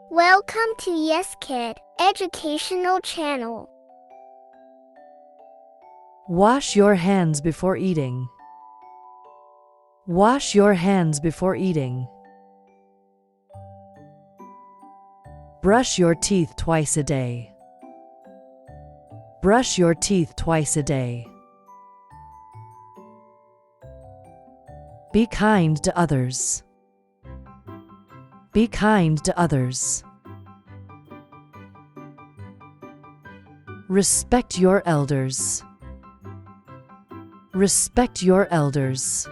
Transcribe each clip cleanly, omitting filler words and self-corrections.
Welcome to Yes Kid Educational Channel. Wash your hands before eating. Wash your hands before eating. Brush your teeth twice a day. Brush your teeth twice a day. Be kind to others. Be kind to others. Respect your elders. Respect your elders.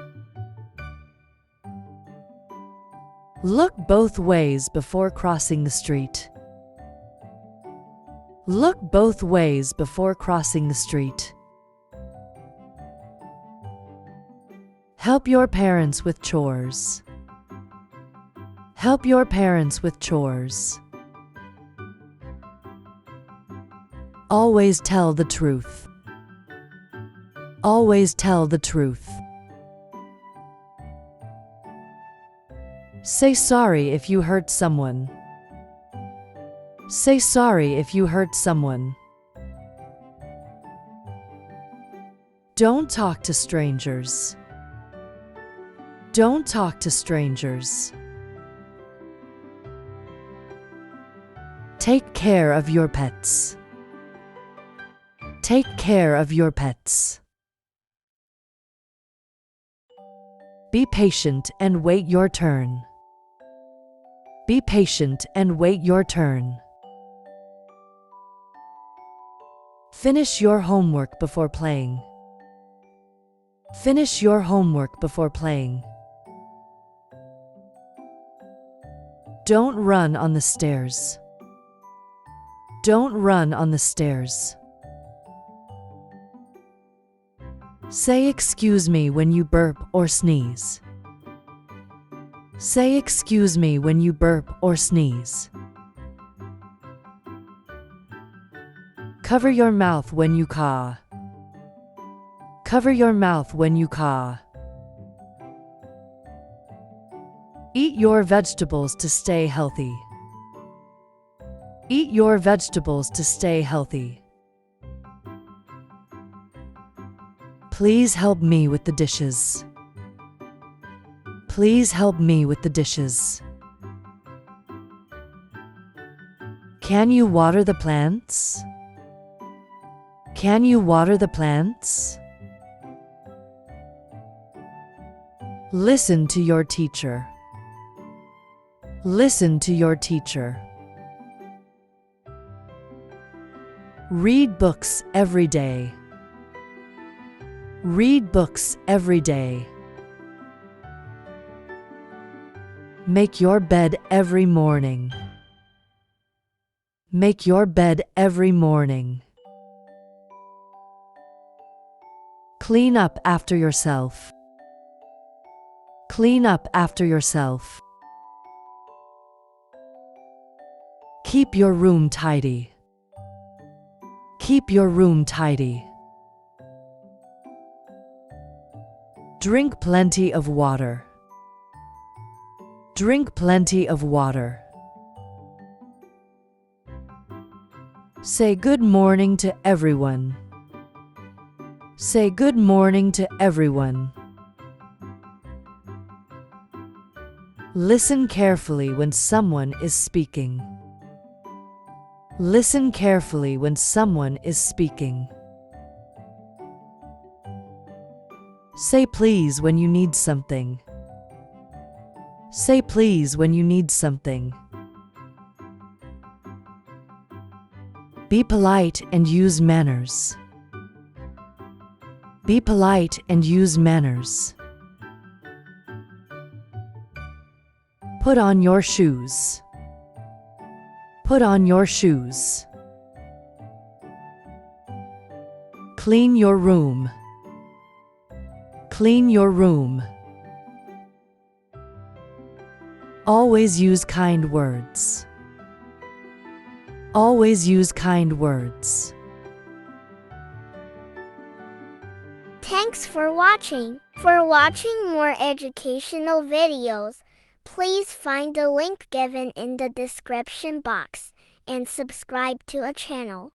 Look both ways before crossing the street. Look both ways before crossing the street. Help your parents with chores. Help your parents with chores. Always tell the truth. Always tell the truth. Say sorry if you hurt someone. Say sorry if you hurt someone. Don't talk to strangers. Don't talk to strangers. Take care of your pets. Take care of your pets. Be patient and wait your turn. Be patient and wait your turn. Finish your homework before playing. Finish your homework before playing. Don't run on the stairs. Don't run on the stairs. Say excuse me when you burp or sneeze. Say excuse me when you burp or sneeze. Cover your mouth when you caw. Cover your mouth when you caw. Eat your vegetables to stay healthy. Eat your vegetables to stay healthy. Please help me with the dishes. Please help me with the dishes. Can you water the plants? Can you water the plants? Listen to your teacher. Listen to your teacher. Read books every day. Read books every day. Make your bed every morning. Make your bed every morning. Clean up after yourself. Clean up after yourself. Keep your room tidy. Keep your room tidy. Drink plenty of water. Drink plenty of water. Say good morning to everyone. Say good morning to everyone. Listen carefully when someone is speaking. Listen carefully when someone is speaking. Say please when you need something. Say please when you need something. Be polite and use manners. Be polite and use manners. Put on your shoes. Put on your shoes. Clean your room. Clean your room. Always use kind words. Always use kind words. Thanks for watching. For watching more educational videos, Please find the link given in the description box and subscribe to our channel.